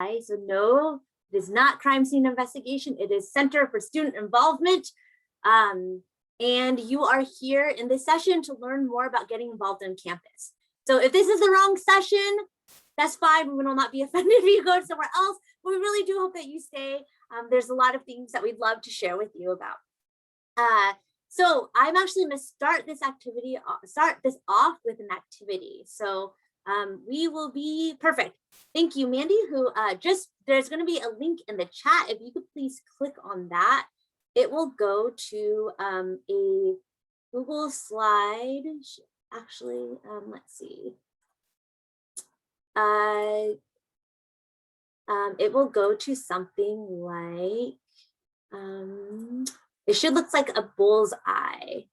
So no, it is not crime scene investigation. It is Center for Student Involvement. And you are here in this session to learn more about getting involved on campus. So if this is the wrong session, that's fine. We will not be offended if you go somewhere else, but we really do hope that you stay. There's a lot of things that we'd love to share with you about. So I'm actually going to start this off with an activity. So we will be perfect. Thank you, Mandy, who there's going to be a link in the chat. If you could please click on that, it will go to a Google slide. Actually, let's see. It will go to something like, it should look like a bullseye.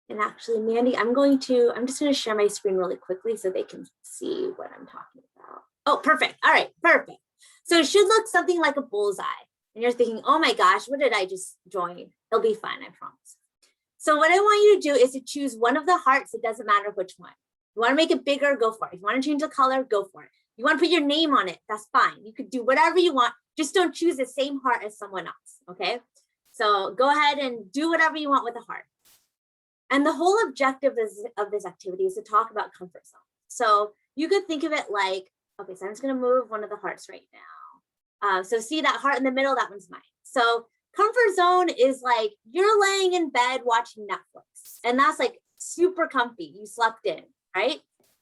And actually, Mandy, I'm just going to share my screen really quickly so they can see what I'm talking about. Oh, perfect. All right, perfect. So it should look something like a bullseye. And you're thinking, oh my gosh, what did I just join? It'll be fine, I promise. So what I want you to do is to choose one of the hearts. It doesn't matter which one. You want to make it bigger, go for it. If you want to change the color, go for it. You want to put your name on it, that's fine. You could do whatever you want. Just don't choose the same heart as someone else, okay? So go ahead and do whatever you want with the heart. And the whole objective of this activity is to talk about comfort zone. So you could think of it like, okay, so I'm just going to move one of the hearts right now. So see that heart in the middle, that one's mine. So comfort zone is like you're laying in bed watching Netflix and that's like super comfy. You slept in, right?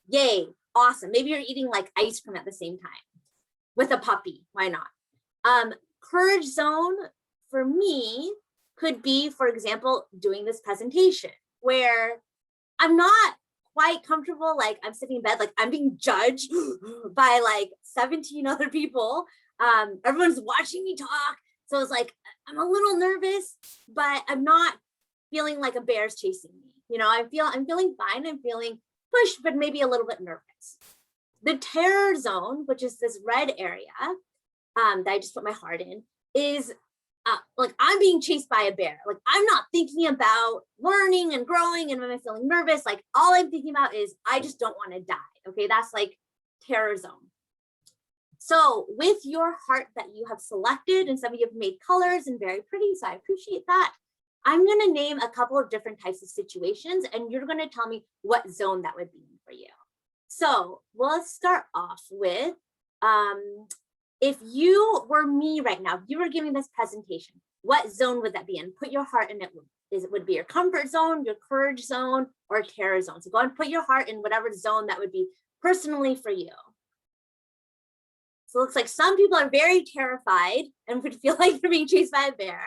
Yay, awesome. Maybe you're eating like ice cream at the same time with a puppy. Why not? Courage zone for me could be, for example, doing this presentation where I'm not quite comfortable, like I'm sitting in bed, like I'm being judged by like 17 other people. Everyone's watching me talk. So it's like, I'm a little nervous, but I'm not feeling like a bear's chasing me. You know, I'm feeling fine. I'm feeling pushed, but maybe a little bit nervous. The terror zone, which is this red area that I just put my heart in, is like I'm being chased by a bear. Like I'm not thinking about learning and growing and when I'm feeling nervous, like all I'm thinking about is I just don't want to die. Okay, that's like terror zone. So with your heart that you have selected, and some of you have made colors and very pretty, so I appreciate that. I'm going to name a couple of different types of situations and you're going to tell me what zone that would be in for you. So we'll start off with, if you were me right now, if you were giving this presentation, what zone would that be in? Put your heart in it. It would be your comfort zone, your courage zone, or terror zone. So go and put your heart in whatever zone that would be personally for you. So it looks like some people are very terrified and would feel like they're being chased by a bear.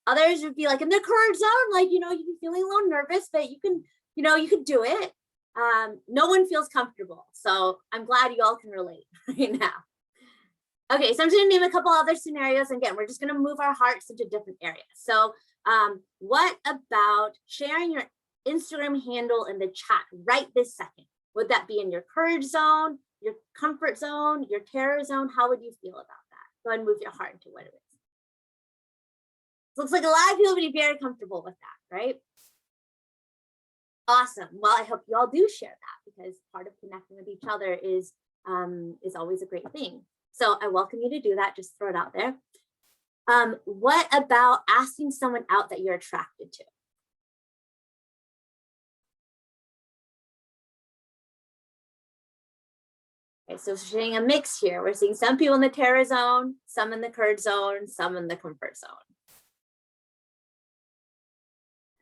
Others would be like in the courage zone, like, you know, you'd be feeling a little nervous, but you can, you know, you could do it. No one feels comfortable. So I'm glad you all can relate right now. Okay, so I'm just gonna name a couple other scenarios. Again, we're just gonna move our hearts into different areas. So what about sharing your Instagram handle in the chat right this second? Would that be in your courage zone, your comfort zone, your terror zone? How would you feel about that? Go ahead and move your heart into what it is. Looks like a lot of people would be very comfortable with that, right? Awesome. Well, I hope you all do share that because part of connecting with each other is always a great thing. So I welcome you to do that. Just throw it out there. What about asking someone out that you're attracted to? Okay, so we're seeing a mix here. We're seeing some people in the terror zone, some in the courage zone, some in the comfort zone.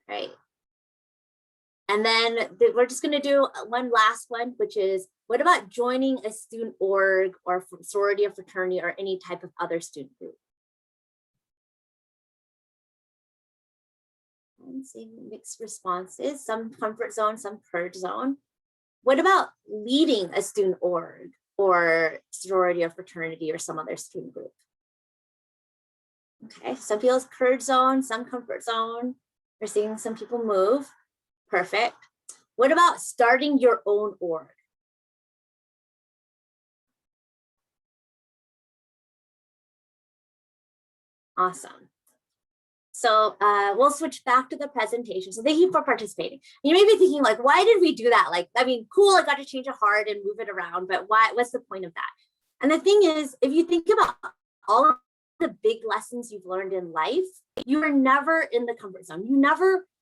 Right. And then we're just going to do one last one, which is, what about joining a student org or sorority or fraternity or any type of other student group? And seeing mixed responses, some comfort zone, some courage zone. What about leading a student org or sorority or fraternity or some other student group? Okay, some people's courage zone, some comfort zone. We're seeing some people move. Perfect. What about starting your own org? Awesome. So we'll switch back to the presentation. So thank you for participating. You may be thinking like, why did we do that? Like, I mean, cool, I got to change a heart and move it around, but why? What's the point of that? And the thing is, if you think about all of the big lessons you've learned in life, you are never in the comfort zone.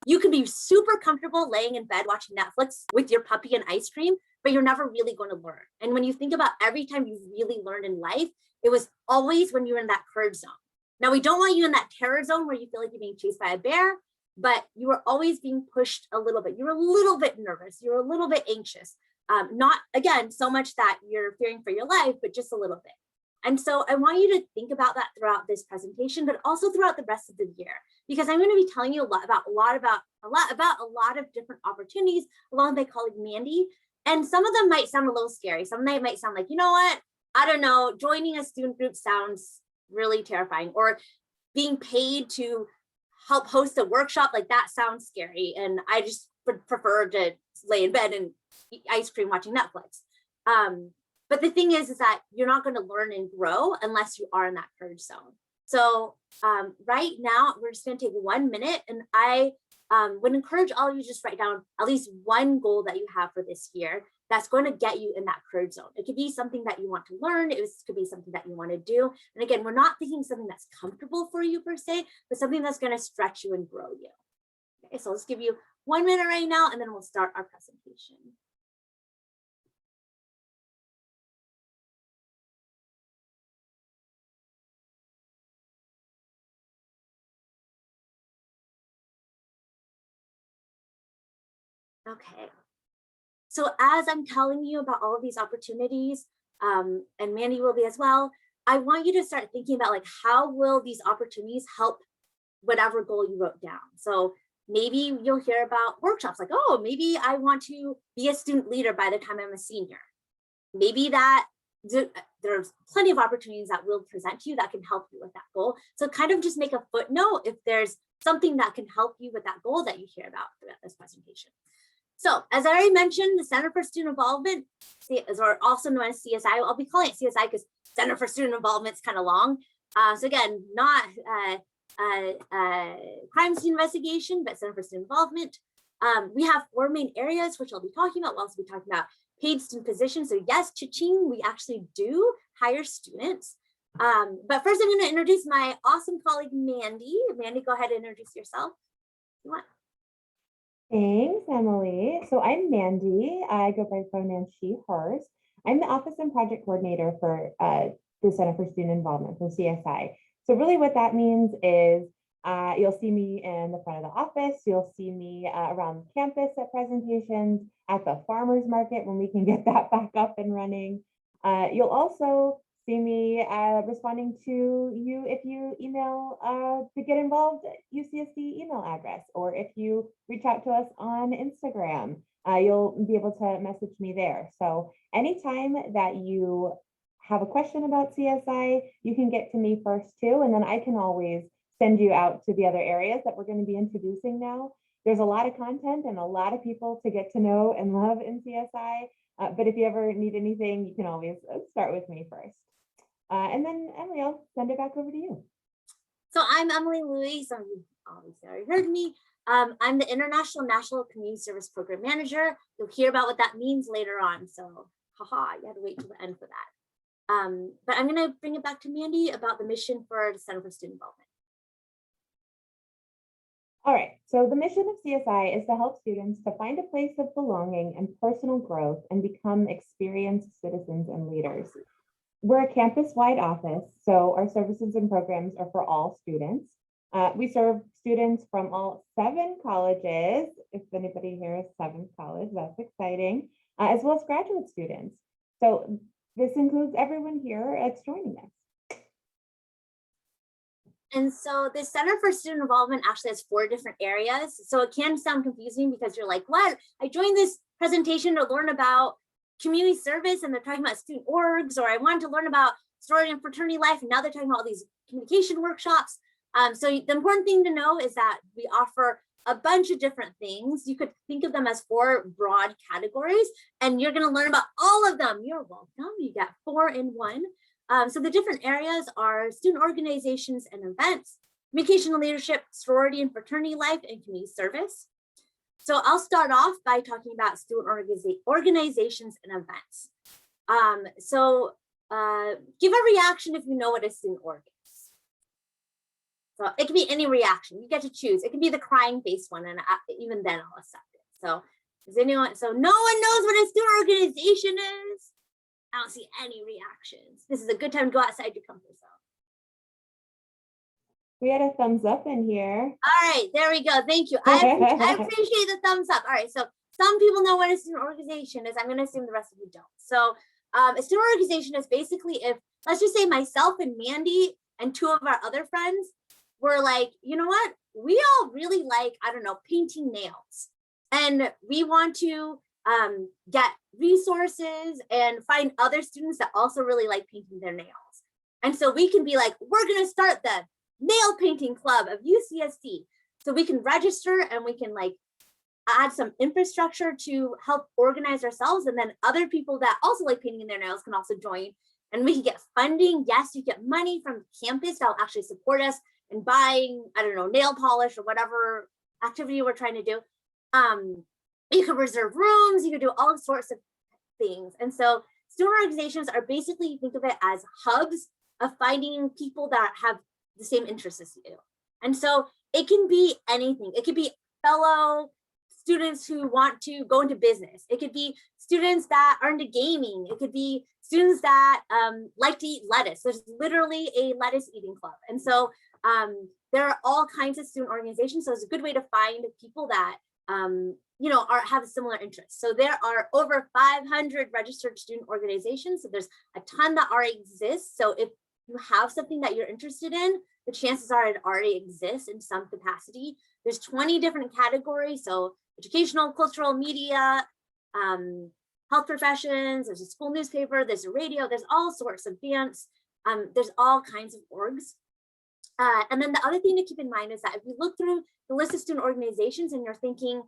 You can be super comfortable laying in bed watching Netflix with your puppy and ice cream, but you're never really going to learn. And when you think about every time you've really learned in life, it was always when you were in that courage zone. Now, we don't want you in that terror zone where you feel like you're being chased by a bear, but you were always being pushed a little bit. You're a little bit nervous. You're a little bit anxious. Not, again, so much that you're fearing for your life, but just a little bit. And so I want you to think about that throughout this presentation, but also throughout the rest of the year, because I'm going to be telling you a lot about a lot of different opportunities along with my colleague Mandy. And some of them might sound a little scary. Some of them might sound like, you know what? I don't know, joining a student group sounds really terrifying, or being paid to help host a workshop, like that sounds scary. And I just would prefer to lay in bed and eat ice cream watching Netflix. But the thing is that you're not going to learn and grow unless you are in that courage zone. So right now, we're just going to take 1 minute, and I would encourage all of you just write down at least one goal that you have for this year that's going to get you in that courage zone. It could be something that you want to learn. It could be something that you want to do. And again, we're not thinking something that's comfortable for you per se, but something that's going to stretch you and grow you. Okay, so let's give you 1 minute right now, and then we'll start our presentation. Okay. So as I'm telling you about all of these opportunities, and Mandy will be as well, I want you to start thinking about like, how will these opportunities help whatever goal you wrote down? So maybe you'll hear about workshops like, oh, maybe I want to be a student leader by the time I'm a senior. Maybe that there's plenty of opportunities that will present to you that can help you with that goal. So kind of just make a footnote if there's something that can help you with that goal that you hear about throughout this presentation. So as I already mentioned, the Center for Student Involvement, or also known as CSI, I'll be calling it CSI because Center for Student Involvement is kind of long. So again, not crime scene investigation, but Center for Student Involvement. We have 4 main areas, which I'll be talking about. We'll also be talking about paid student positions. So yes, cha-ching, we actually do hire students. But first I'm going to introduce my awesome colleague, Mandy. Mandy, go ahead and introduce yourself. You want? Thanks, Emily. So I'm Mandy. I go by pronouns she, hers. I'm the Office and Project Coordinator for the Center for Student Involvement, for CSI. So really what that means is you'll see me in the front of the office. You'll see me around campus at presentations, at the farmers market when we can get that back up and running. You'll also see me responding to you if you email to get involved UCSD email address, or if you reach out to us on Instagram, you'll be able to message me there. So anytime that you have a question about CSI, you can get to me first too, and then I can always send you out to the other areas that we're going to be introducing now. There's a lot of content and a lot of people to get to know and love in CSI, but if you ever need anything, you can always start with me first. And then Emily, I'll send it back over to you. So I'm Emily Louie. Some of you obviously already heard me. I'm the International National Community Service Program Manager. You'll hear about what that means later on. So haha, you had to wait till the end for that. But I'm going to bring it back to Mandy about the mission for the Center for Student Involvement. All right, so the mission of CSI is to help students to find a place of belonging and personal growth and become experienced citizens and leaders. We're a campus-wide office, so our services and programs are for all students. We serve students from all 7 colleges. If anybody here is 7th college, that's exciting, as well as graduate students. So this includes everyone here that's joining us. And so the Center for Student Involvement actually has 4 different areas. So it can sound confusing because you're like, what? I joined this presentation to learn about community service and they're talking about student orgs, or I wanted to learn about sorority and fraternity life, and now they're talking about all these communication workshops. So the important thing to know is that we offer a bunch of different things. You could think of them as 4 broad categories, and you're going to learn about all of them. You're welcome. You got 4 in 1. So the different areas are student organizations and events, communication and leadership, sorority and fraternity life, and community service. So I'll start off by talking about student organizations and events. Give a reaction if you know what a student org is. So it can be any reaction, you get to choose. It can be the crying face one, and even then I'll accept it. So does anyone, so no one knows what a student organization is? I don't see any reactions. This is a good time to go outside your comfort zone. We had a thumbs up in here. All right, there we go. Thank you. I appreciate the thumbs up. All right, so some people know what a student organization is. I'm going to assume the rest of you don't. So a student organization is basically if, let's just say myself and Mandy and two of our other friends were like, you know what? We all really like, I don't know, painting nails. And we want to get resources and find other students that also really like painting their nails. And so we can be like, we're going to start the nail painting club of UCSD. So we can register and we can like add some infrastructure to help organize ourselves. And then other people that also like painting their nails can also join, and we can get funding. Yes, you get money from campus that'll actually support us in buying, I don't know, nail polish or whatever activity we're trying to do. You could reserve rooms, you could do all sorts of things. And so student organizations are basically, think of it as hubs of finding people that have the same interests as you. And so it can be anything. It could be fellow students who want to go into business. It could be students that are into gaming. It could be students that like to eat lettuce. There's literally a lettuce eating club. And so there are all kinds of student organizations. So it's a good way to find people that you know, have similar interests. So there are over 500 registered student organizations. So there's a ton that already exist. So if you have something that you're interested in, the chances are it already exists in some capacity. There's 20 different categories. So educational, cultural, media, health professions, there's a school newspaper, there's a radio, there's all sorts of dance. There's all kinds of orgs. And then the other thing to keep in mind is that if you look through the list of student organizations and you're thinking,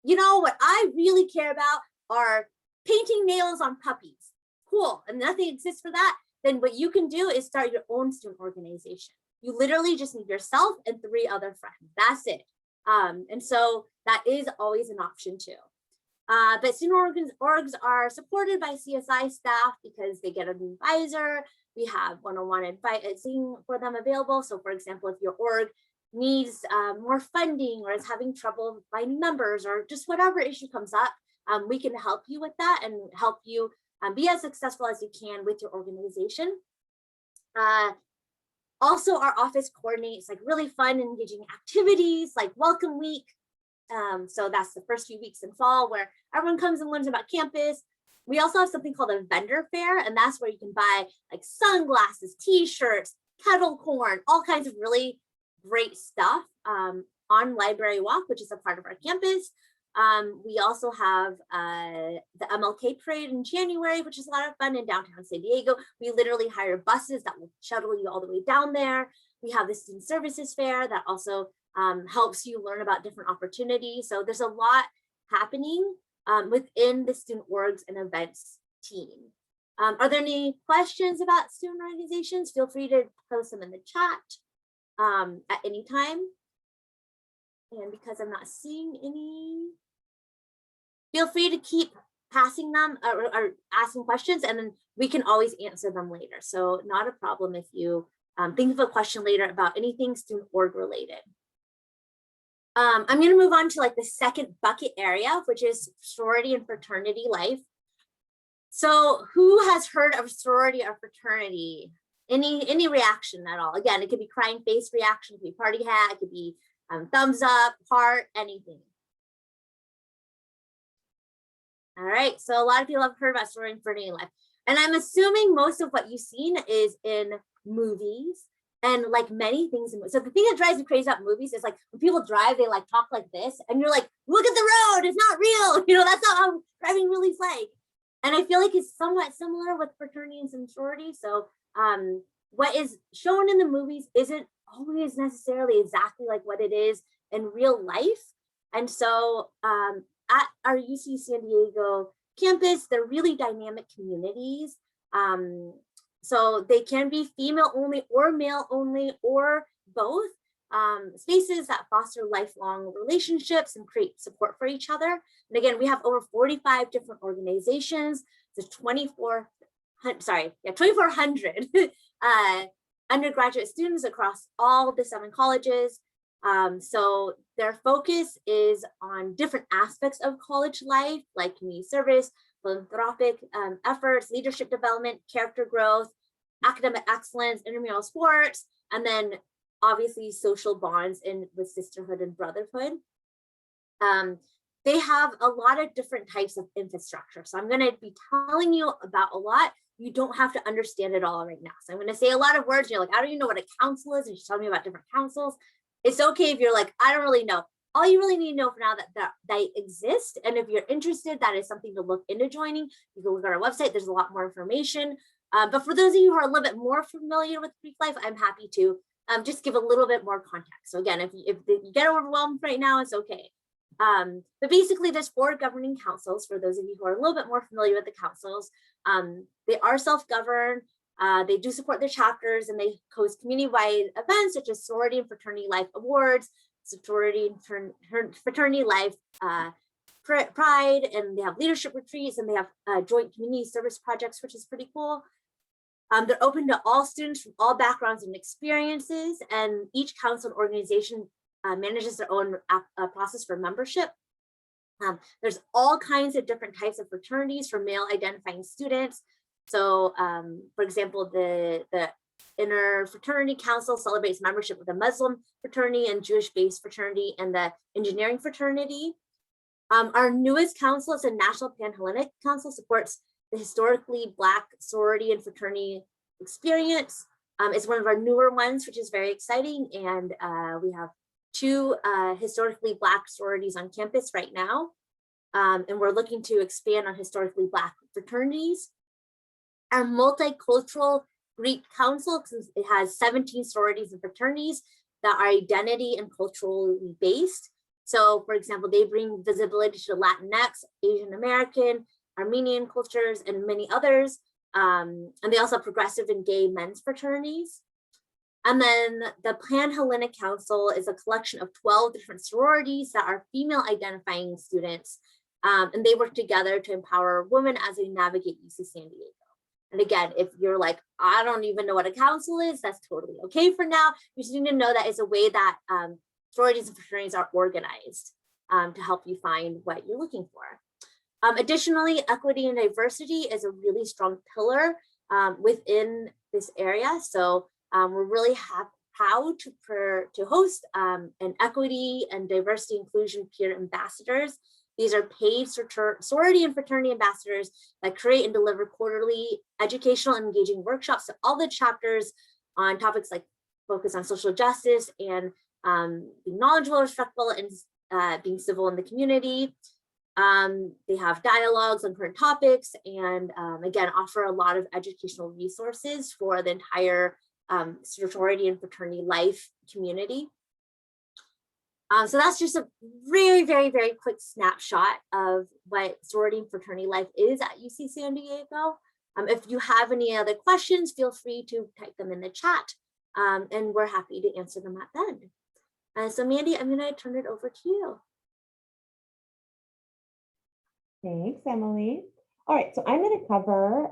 you know, what I really care about are painting nails on puppies. Cool, and nothing exists for that. Then what you can do is start your own student organization. You literally just need yourself and 3 other friends. That's it. And so that is always an option too. But student orgs are supported by CSI staff because they get an advisor. We have one-on-one advising for them available. So for example, if your org needs more funding or is having trouble finding members or just whatever issue comes up, we can help you with that and help you be as successful as you can with your organization. Also, our office coordinates like really fun, engaging activities like Welcome Week. So that's the first few weeks in fall where everyone comes and learns about campus. We also have something called a vendor fair, and that's where you can buy like sunglasses, t-shirts, kettle corn, all kinds of really great stuff on Library Walk, which is a part of our campus. We also have the MLK parade in January, which is a lot of fun in downtown San Diego. We literally hire buses that will shuttle you all the way down there. We have the student services fair that also helps you learn about different opportunities. So there's a lot happening within the student orgs and events team. Are there any questions about student organizations? Feel free to post them in the chat at any time. And because I'm not seeing any, feel free to keep passing them or asking questions, and then we can always answer them later. So not a problem if you think of a question later about anything student org related. I'm going to move on to like the second bucket area, which is sorority and fraternity life. So who has heard of sorority or fraternity? Any reaction at all? Again, it could be crying face reaction, it could be party hat, it could be thumbs up, heart, anything. All right, so a lot of people have heard about sorority and fraternity life. And I'm assuming most of what you've seen is in movies and like many things. So the thing that drives me crazy about movies is like when people drive, they like talk like this and you're like, look at the road, it's not real. You know, that's not how driving really is like. And I feel like it's somewhat similar with fraternities and sorority. So what is shown in the movies isn't always necessarily exactly like what it is in real life. And so at our UC San Diego campus, they're really dynamic communities. So they can be female only or male only or both. spaces that foster lifelong relationships and create support for each other. And again, we have over 45 different organizations. There's 2,400 undergraduate students across all the 7 colleges. So their focus is on different aspects of college life, like community service, philanthropic efforts, leadership development, character growth, academic excellence, intramural sports, and then obviously social bonds with sisterhood and brotherhood. They have a lot of different types of infrastructure. So I'm going to be telling you about a lot. You don't have to understand it all right now. So I'm going to say a lot of words. And you're like, I don't even know what a council is. And she's telling me about different councils. It's okay if you're like, I don't really know. All you really need to know for now that they exist. And if you're interested, that is something to look into joining. You can look at our website. There's a lot more information. But for those of you who are a little bit more familiar with Greek life, I'm happy to just give a little bit more context. So again, if you get overwhelmed right now, it's okay. But basically there's 4 governing councils for those of you who are a little bit more familiar with the councils. They are self-governed. They do support their chapters, and they host community-wide events such as Sorority and Fraternity Life Awards, Sorority and Fraternity Life Pride, and they have leadership retreats, and they have joint community service projects, which is pretty cool. They're open to all students from all backgrounds and experiences, and each council and organization manages their own process for membership. There's all kinds of different types of fraternities for male identifying students. So for example, the Inner Fraternity Council celebrates membership with the Muslim fraternity and Jewish-based fraternity and the engineering fraternity. Our newest council is the National Pan-Hellenic Council, supports the historically Black sorority and fraternity experience. It's one of our newer ones, which is very exciting. And we have 2 historically Black sororities on campus right now. And we're looking to expand on historically Black fraternities. Our multicultural Greek council, it has 17 sororities and fraternities that are identity and culturally based. So for example, they bring visibility to Latinx, Asian American, Armenian cultures, and many others. And they also have progressive and gay men's fraternities. And then the Pan-Hellenic Council is a collection of 12 different sororities that are female identifying students. And they work together to empower women as they navigate UC San Diego. And again, if you're like, I don't even know what a council is, that's totally okay for now. You just need to know that it's a way that sororities and fraternities are organized to help you find what you're looking for. Additionally, equity and diversity is a really strong pillar within this area. So we're really proud to host an equity and diversity inclusion peer ambassadors. These are paid sorority and fraternity ambassadors that create and deliver quarterly educational and engaging workshops to all the chapters on topics like focus on social justice and being knowledgeable, respectful, and being civil in the community. They have dialogues on current topics and again, offer a lot of educational resources for the entire sorority and fraternity life community. So that's just a very, very, very quick snapshot of what sorority and fraternity life is at UC San Diego. If you have any other questions, feel free to type them in the chat and we're happy to answer them at the end. So Mandy, I'm gonna turn it over to you. Thanks, Emily. All right, so I'm going to cover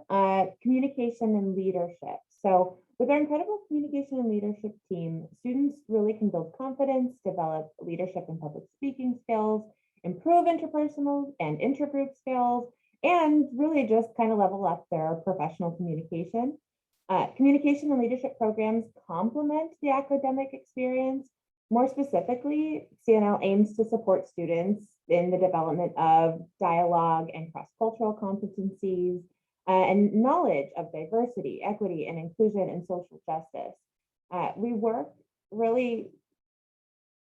communication and leadership. So with our incredible communication and leadership team, students really can build confidence, develop leadership and public speaking skills, improve interpersonal and intergroup skills, and really just kind of level up their professional communication. Communication and leadership programs complement the academic experience. More specifically, CNL aims to support students in the development of dialogue and cross-cultural competencies and knowledge of diversity, equity, and inclusion and social justice. We work really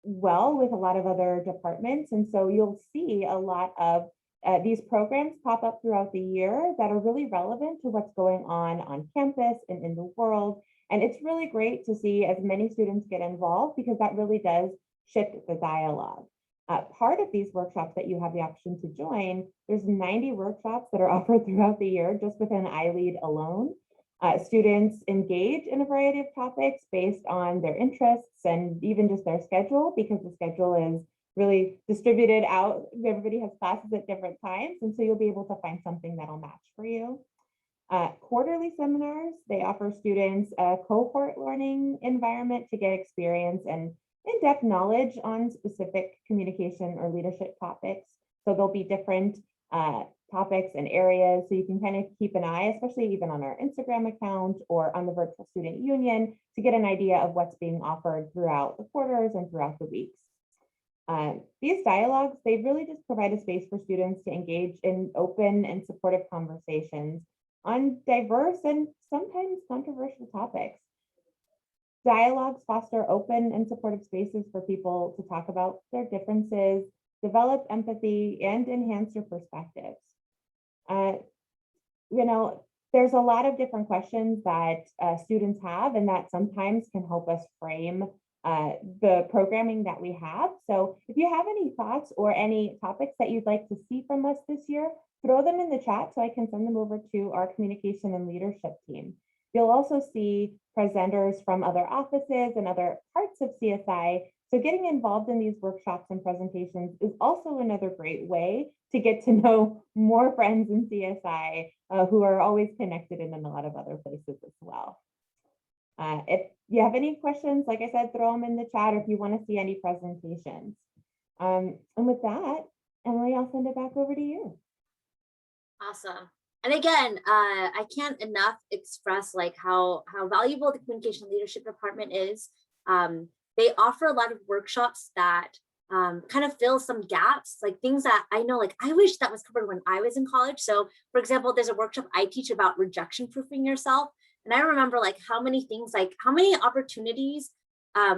well with a lot of other departments, and so you'll see a lot of these programs pop up throughout the year that are really relevant to what's going on campus and in the world. And it's really great to see as many students get involved because that really does shift the dialogue. Part of these workshops that you have the option to join, there's 90 workshops that are offered throughout the year just within iLead alone. Students engage in a variety of topics based on their interests and even just their schedule, because the schedule is really distributed out. Everybody has classes at different times, and so you'll be able to find something that'll match for you. Quarterly seminars, they offer students a cohort learning environment to get experience and in-depth knowledge on specific communication or leadership topics. So there'll be different topics and areas, so you can kind of keep an eye, especially even on our Instagram account or on the Virtual Student Union, to get an idea of what's being offered throughout the quarters and throughout the weeks. These dialogues, they really just provide a space for students to engage in open and supportive conversations on diverse and sometimes controversial topics. Dialogues foster open and supportive spaces for people to talk about their differences, develop empathy, and enhance your perspectives. There's a lot of different questions that students have, and that sometimes can help us frame the programming that we have. So if you have any thoughts or any topics that you'd like to see from us this year, throw them in the chat so I can send them over to our communication and leadership team. You'll also see presenters from other offices and other parts of CSI. So getting involved in these workshops and presentations is also another great way to get to know more friends in CSI who are always connected in a lot of other places as well. If you have any questions, like I said, throw them in the chat, or if you want to see any presentations. And with that, Emily, I'll send it back over to you. Awesome. And again, I can't enough express like how valuable the communication leadership department is. They offer a lot of workshops that kind of fill some gaps, like things that I know, like I wish that was covered when I was in college. So for example, there's a workshop I teach about rejection proofing yourself. And I remember like how many things, like how many opportunities,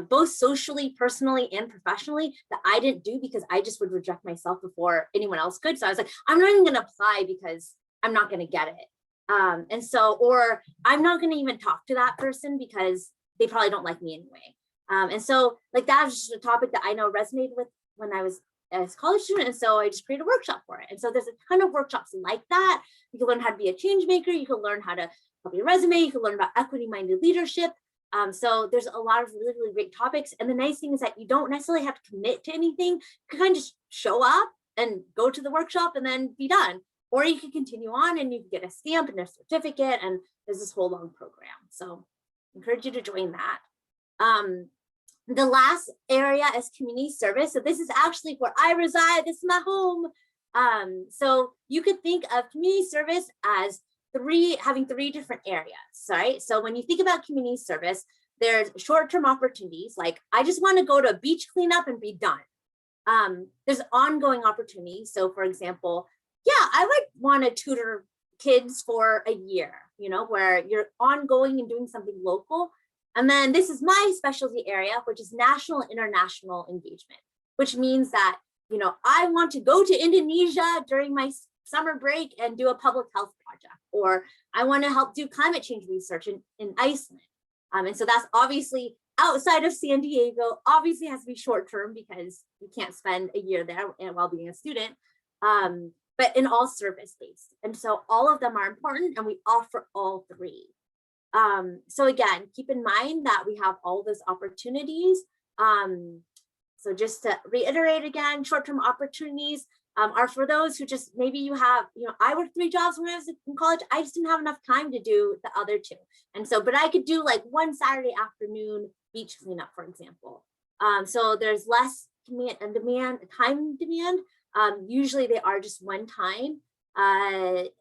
both socially, personally, and professionally, that I didn't do because I just would reject myself before anyone else could. So I was like, I'm not even going to apply because I'm not going to get it. And so, or I'm not going to even talk to that person because they probably don't like me anyway. And so like that was just a topic that I know resonated with when I was a college student. And so I just created a workshop for it. And so there's a ton of workshops like that. You can learn how to be a change maker. You can learn how to help your resume. You can learn about equity-minded leadership. So there's a lot of really, really great topics. And the nice thing is that you don't necessarily have to commit to anything. You can kind of just show up and go to the workshop and then be done. Or you can continue on and you can get a stamp and a certificate, and there's this whole long program. So I encourage you to join that. The last area is community service. So this is actually where I reside. This is my home. So you could think of community service as having three different areas, right? So when you think about community service, there's short-term opportunities, like I just want to go to a beach cleanup and be done. There's ongoing opportunities. So for example, yeah, I would want to tutor kids for a year, where you're ongoing and doing something local. And then this is my specialty area, which is national and international engagement, which means that, I want to go to Indonesia during my summer break and do a public health project, or I want to help do climate change research in Iceland. And so that's obviously outside of San Diego, obviously has to be short term because you can't spend a year there while being a student, but in all service based. And so all of them are important and we offer all three. So again, keep in mind that we have all those opportunities. So just to reiterate again, short-term opportunities are for those who just, maybe you have, I worked 3 jobs when I was in college. I just didn't have enough time to do the other 2. And so, but I could do like one Saturday afternoon beach cleanup, for example. So there's less time demand. Usually they are just one time,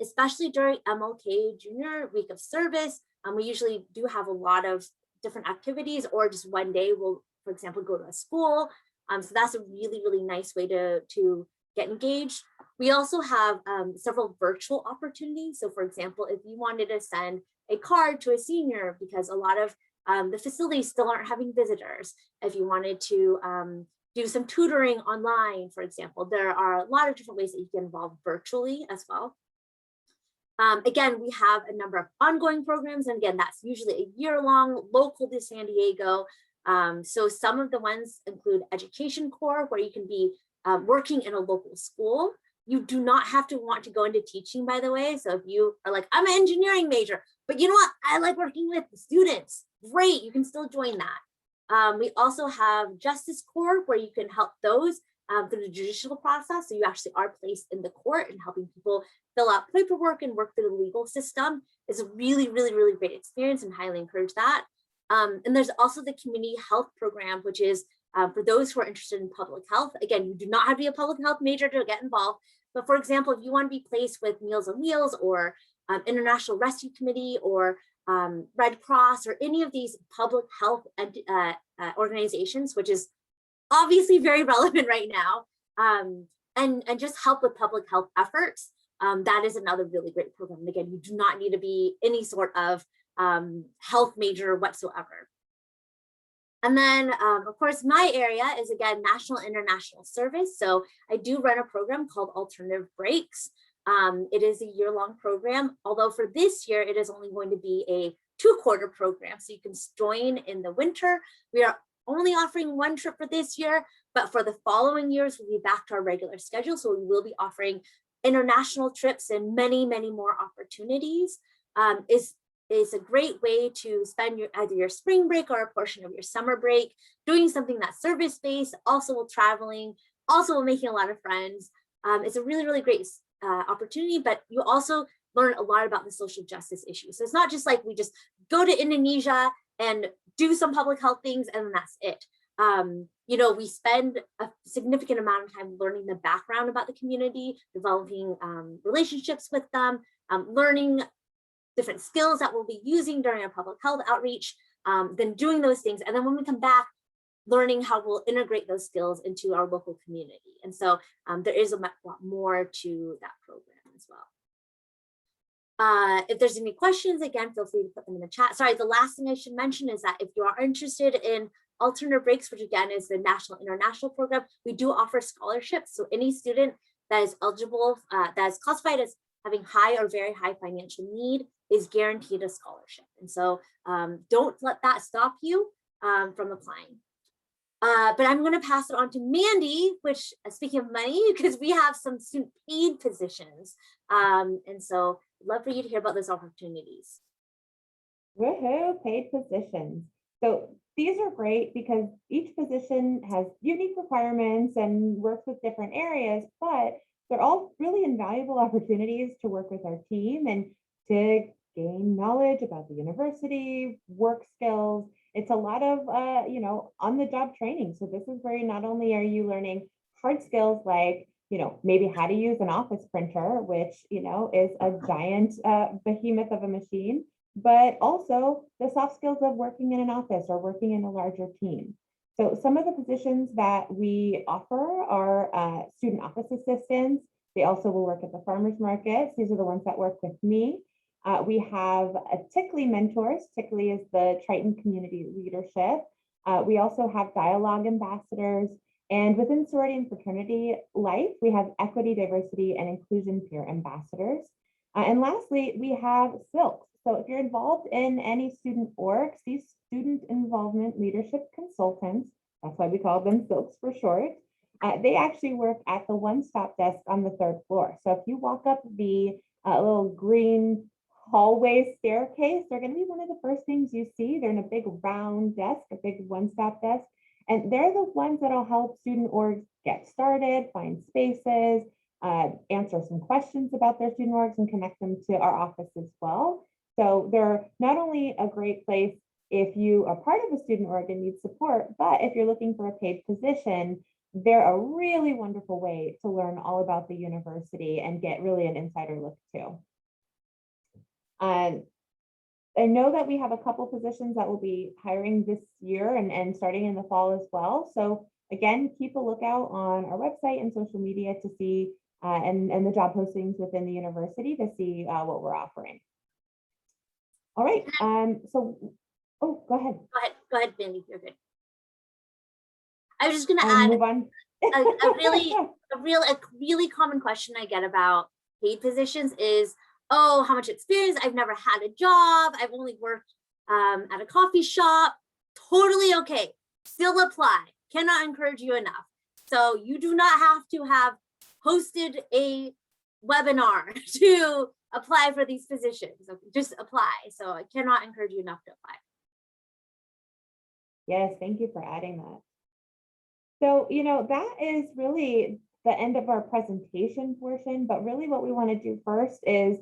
especially during MLK Junior Week of Service. We usually do have a lot of different activities, or just one day we'll, for example, go to a school. So that's a really, really nice way to get engaged. We also have several virtual opportunities. So for example, if you wanted to send a card to a senior because a lot of the facilities still aren't having visitors, if you wanted to do some tutoring online, for example, there are a lot of different ways that you get involved virtually as well. Again, we have a number of ongoing programs, and again, that's usually a year-long, local to San Diego. So some of the ones include Education Corps, where you can be working in a local school. You do not have to want to go into teaching, by the way. So if you are like, I'm an engineering major, but you know what? I like working with students. Great, you can still join that. We also have Justice Corps, where you can help those through the judicial process. So you actually are placed in the court and helping people fill out paperwork and work through the legal system. Is a really, really, really great experience, and highly encourage that. And there's also the community health program, which is for those who are interested in public health. Again, you do not have to be a public health major to get involved. But for example, if you want to be placed with Meals on Wheels or International Rescue Committee or Red Cross or any of these public health organizations, which is obviously very relevant right now, and just help with public health efforts, that is another really great program. And again, you do not need to be any sort of health major whatsoever. And then, of course, my area is, again, national international service. So I do run a program called Alternative Breaks. It is a year-long program, although for this year, it is only going to be a 2-quarter program. So you can join in the winter. We are only offering 1 trip for this year, but for the following years, we'll be back to our regular schedule. So we will be offering international trips and many, many more opportunities. Is a great way to spend either your spring break or a portion of your summer break doing something that's service-based, also traveling, also making a lot of friends. It's a really, really great opportunity, but you also learn a lot about the social justice issues. So it's not just like we just go to Indonesia and do some public health things and then that's it. You know, we spend a significant amount of time learning the background about the community, developing relationships with them, learning different skills that we'll be using during our public health outreach, then doing those things. And then when we come back, learning how we'll integrate those skills into our local community. And so there is a lot more to that program as well. If there's any questions, again, feel free to put them in the chat. Sorry, the last thing I should mention is that if you are interested in Alternative Breaks, which again is the national international program, we do offer scholarships. So any student that is eligible, that is classified as having high or very high financial need is guaranteed a scholarship. And so don't let that stop you from applying. But I'm going to pass it on to Mandy, which, speaking of money, because we have some student paid positions. And so I'd love for you to hear about those opportunities. Woohoo, paid positions. So these are great because each position has unique requirements and works with different areas, but they're all really invaluable opportunities to work with our team and to gain knowledge about the university, work skills. It's a lot of, on-the-job training. So this is where not only are you learning hard skills like, maybe how to use an office printer, which, is a giant behemoth of a machine, but also the soft skills of working in an office or working in a larger team. So some of the positions that we offer are student office assistants. They also will work at the farmers markets. These are the ones that work with me. We have TICLI mentors. TICLI is the Triton Community Leadership. We also have dialogue ambassadors. And within Sorority and Fraternity Life, we have equity, diversity, and inclusion peer ambassadors. And lastly, we have SILCs. So if you're involved in any student orgs, these student involvement leadership consultants, that's why we call them SILCs for short, they actually work at the one-stop desk on the 3rd floor. So if you walk up the little green hallway staircase, they're going to be one of the first things you see. They're in a big round desk, a big one-stop desk, and they're the ones that'll help student orgs get started, find spaces, answer some questions about their student orgs, and connect them to our office as well. So they're not only a great place if you are part of a student org and need support, but if you're looking for a paid position, they're a really wonderful way to learn all about the university and get really an insider look too. I know that we have a couple positions that will be hiring this year and starting in the fall as well. So again, keep a lookout on our website and social media to see and the job postings within the university to see what we're offering. All right. So, oh, go ahead. Go ahead, Mandy. You're good. I was just going to add move on. a really common question I get about paid positions is, oh, how much experience? I've never had a job. I've only worked at a coffee shop. Totally okay. Still apply. Cannot encourage you enough. So you do not have to have hosted a webinar to apply for these positions. So just apply. So I cannot encourage you enough to apply. Yes, thank you for adding that. So, that is really the end of our presentation portion, but really what we want to do first is,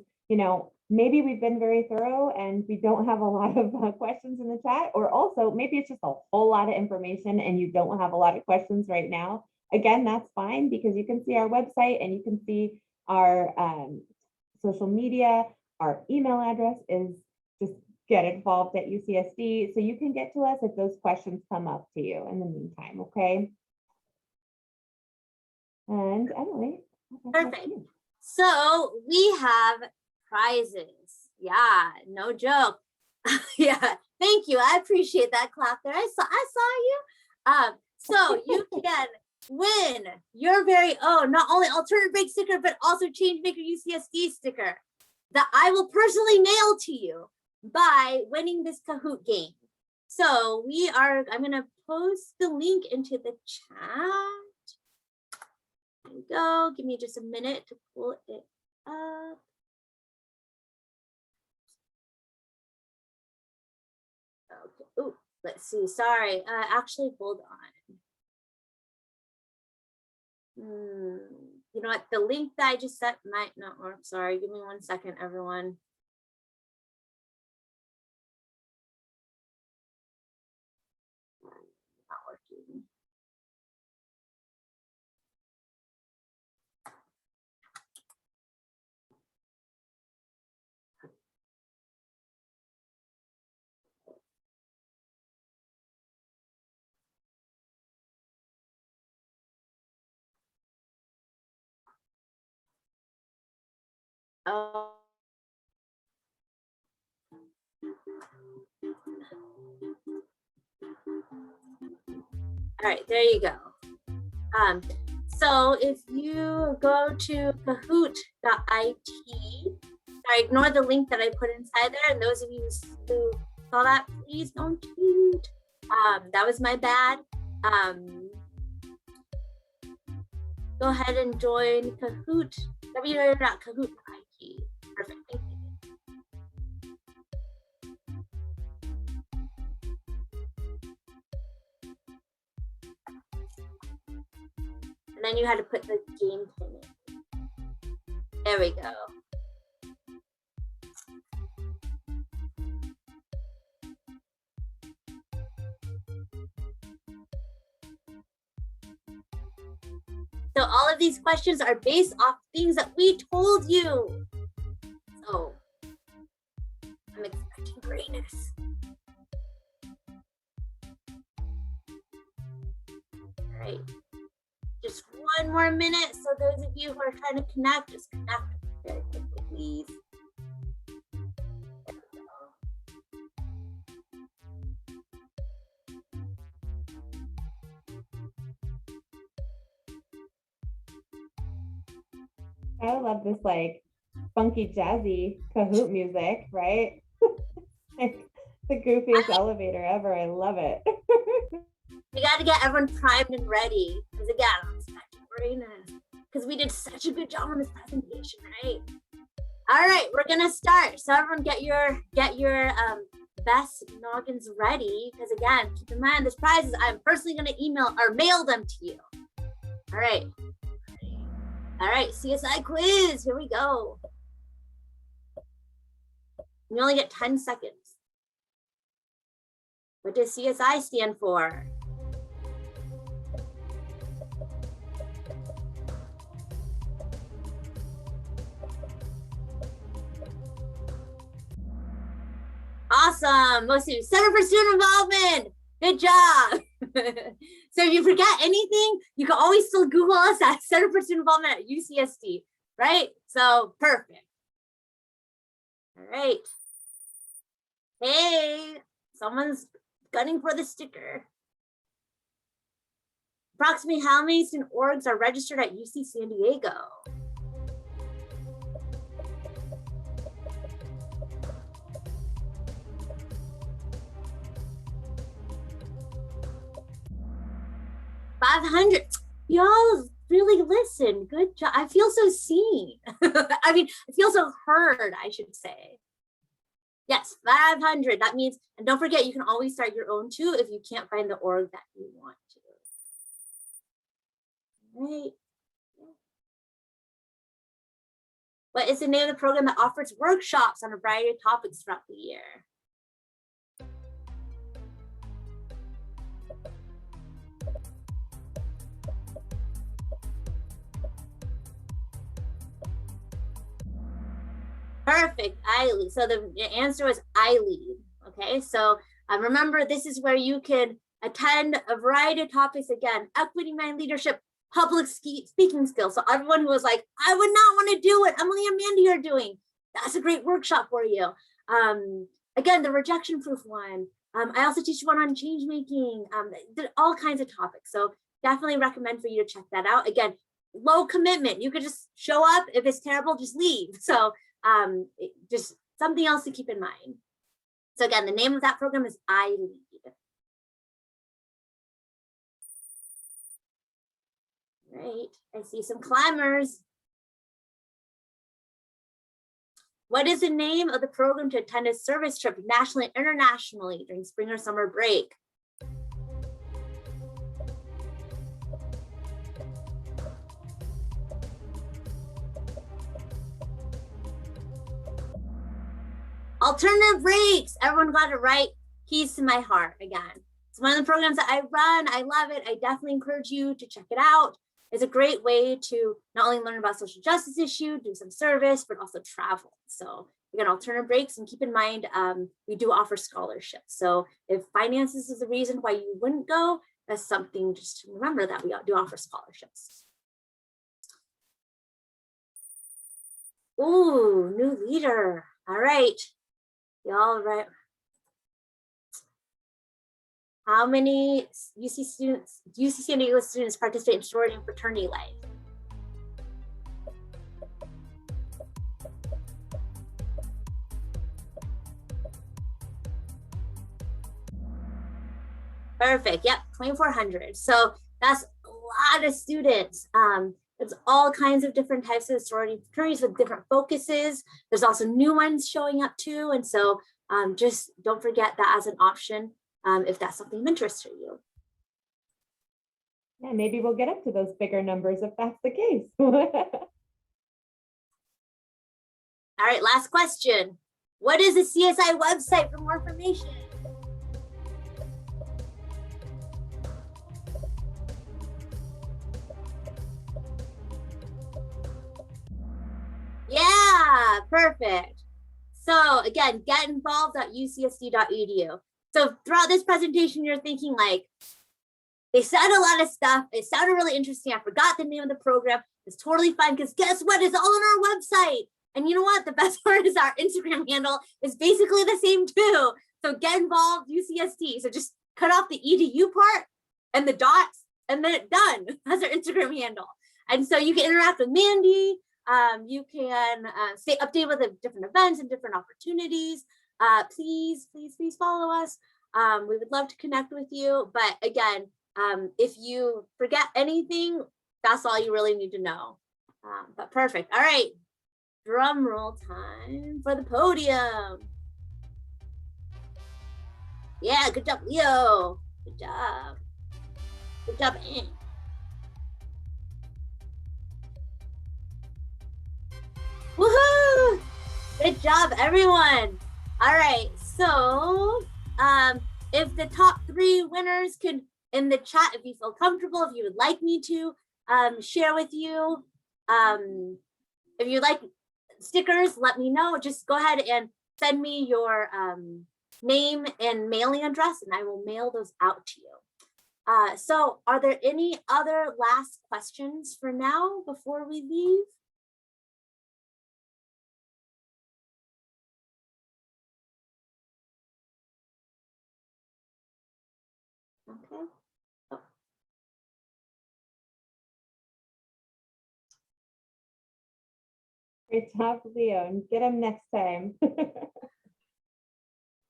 maybe we've been very thorough and we don't have a lot of questions in the chat, or also maybe it's just a whole lot of information and you don't have a lot of questions right now. Again, that's fine because you can see our website and you can see our social media. Our email address is just getinvolved@UCSD. So you can get to us if those questions come up to you in the meantime, okay? And Emily. Perfect. So we have prizes. Yeah, no joke. Yeah, thank you. I appreciate that clap there. I saw you. So you can win your very own, not only alternative break sticker, but also Changemaker UCSD sticker that I will personally mail to you by winning this Kahoot game. So I'm gonna post the link into the chat. There we go. Give me just a minute to pull it up. Okay. Oh, let's see. Sorry. Actually, hold on. You know what? The link that I just sent might not work. Sorry. Give me 1 second, everyone. Not working. Oh. All right, there you go. So if you go to kahoot.it, sorry, ignore the link that I put inside there. And those of you who saw that, please don't tweet. That was my bad. Go ahead and join Kahoot, www.kahoot.it. Perfect, thank you. And then you had to put the game pin in. There we go. So all of these questions are based off things that we told you. So I'm expecting greatness. All right. Just 1 more minute. So those of you who are trying to connect, just connect very quickly, please. I love this like funky jazzy Kahoot music, right? Like the goofiest elevator ever. I love it. We got to get everyone primed and ready. Because again, I'm expecting greatness. Because we did such a good job on this presentation, right? All right, we're gonna start. So everyone get your best noggins ready. Because again, keep in mind, this prizes I'm personally gonna email or mail them to you. All right. All right, CSI quiz, here we go. You only get 10 seconds. What does CSI stand for? Awesome, most of you, Center for Student Involvement. Good job. So if you forget anything, you can always still Google us at Center for Student Involvement at UCSD, right? So perfect. All right. Hey, someone's gunning for the sticker. Approximately how many student orgs are registered at UC San Diego? $500. Y'all really listened. Good job. I feel so seen. I mean, I feel so heard, I should say. Yes, 500. That means, and don't forget, you can always start your own too if you can't find the org that you want to. Right. What is the name of the program that offers workshops on a variety of topics throughout the year? Perfect, iLead. So the answer was iLead. Okay, so remember, this is where you can attend a variety of topics. Again, equity, mind leadership, public speaking skills. So everyone who was like, I would not want to do what Emily and Mandy are doing, that's a great workshop for you. Again, the rejection proof one. I also teach one on change making, all kinds of topics. So definitely recommend for you to check that out. Again, low commitment. You could just show up. If it's terrible, just leave. So just something else to keep in mind. So again, the name of that program is iLead. Right, I see some climbers. What is the name of the program to attend a service trip nationally and internationally during spring or summer break? Alternative breaks. Everyone got it right. Keys to my heart. Again, it's one of the programs that I run. I love it. I definitely encourage you to check it out. It's a great way to not only learn about social justice issue, do some service, but also travel. So again, alternative breaks, and keep in mind, we do offer scholarships. So if finances is the reason why you wouldn't go, that's something just to remember, that we do offer scholarships. Ooh, new leader. All right. Y'all right. How many UC San Diego students participate in sorority and fraternity life? Perfect. Yep, 2,400. So that's a lot of students. It's all kinds of different types of sorority fraternities with different focuses. There's also new ones showing up too. And so just don't forget that as an option if that's something of interest to you. Yeah, maybe we'll get up to those bigger numbers if that's the case. All right, last question. What is the CSI website for more information? Yeah, perfect. So again, get involved at ucsd.edu. So throughout this presentation, you're thinking like, they said a lot of stuff. It sounded really interesting. I forgot the name of the program. It's totally fine because guess what? It's all on our website. And you know what? The best part is our Instagram handle is basically the same too. So get involved, UCSD. So just cut off the edu part and the dots, and then it's done. That's our Instagram handle. And so you can interact with Mandy. You can stay updated with the different events and different opportunities. Please follow us. We would love to connect with you. But again, if you forget anything, that's all you really need to know. But perfect. All right. Drum roll time for the podium. Yeah, good job, Leo. Good job. Good job, Anne. Woohoo! Good job, everyone. All right, so if the top 3 winners could, in the chat, if you feel comfortable, if you would like me to share with you, if you like stickers, let me know. Just go ahead and send me your name and mailing address, and I will mail those out to you. So are there any other last questions for now before we leave? Okay. Oh. Great job, Leo, and get him next time.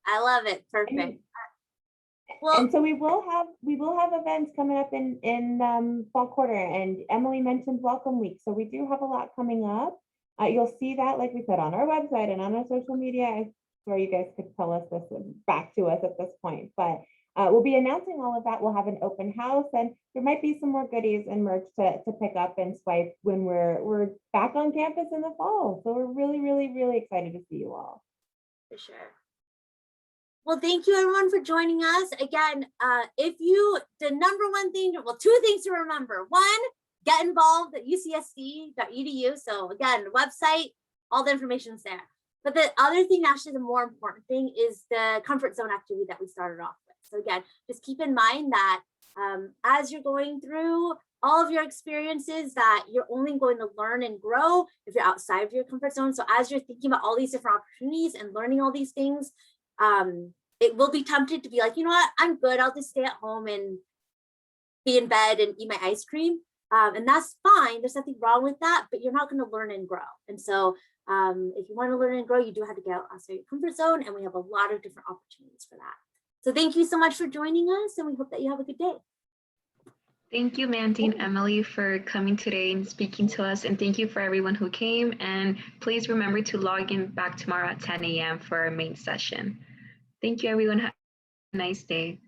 I love it. Perfect. Well, And so we will have events coming up in fall quarter, and Emily mentioned Welcome Week. So we do have a lot coming up. You'll see that, like we said, on our website and on our social media, where you guys could tell us this back to us at this point. But we'll be announcing all of that. We'll have an open house, and there might be some more goodies and merch to pick up and swipe when we're back on campus in the fall. So we're really, really, really excited to see you all. for sure. Well, thank you everyone for joining us. Again, the number one thing, well, two things to remember. One, get involved at ucsc.edu. So again, the website, all the information's there. But the other thing, actually the more important thing, is the comfort zone activity that we started off with. So again, just keep in mind that as you're going through all of your experiences, that you're only going to learn and grow if you're outside of your comfort zone. So as you're thinking about all these different opportunities and learning all these things, it will be tempted to be like, you know what, I'm good. I'll just stay at home and be in bed and eat my ice cream. And that's fine. There's nothing wrong with that, but you're not going to learn and grow. And so if you want to learn and grow, you do have to get outside your comfort zone. And we have a lot of different opportunities for that. So thank you so much for joining us. And we hope that you have a good day. Thank you, Mandy and Emily, for coming today and speaking to us. And thank you for everyone who came. And please remember to log in back tomorrow at 10 a.m. for our main session. Thank you, everyone. Have a nice day.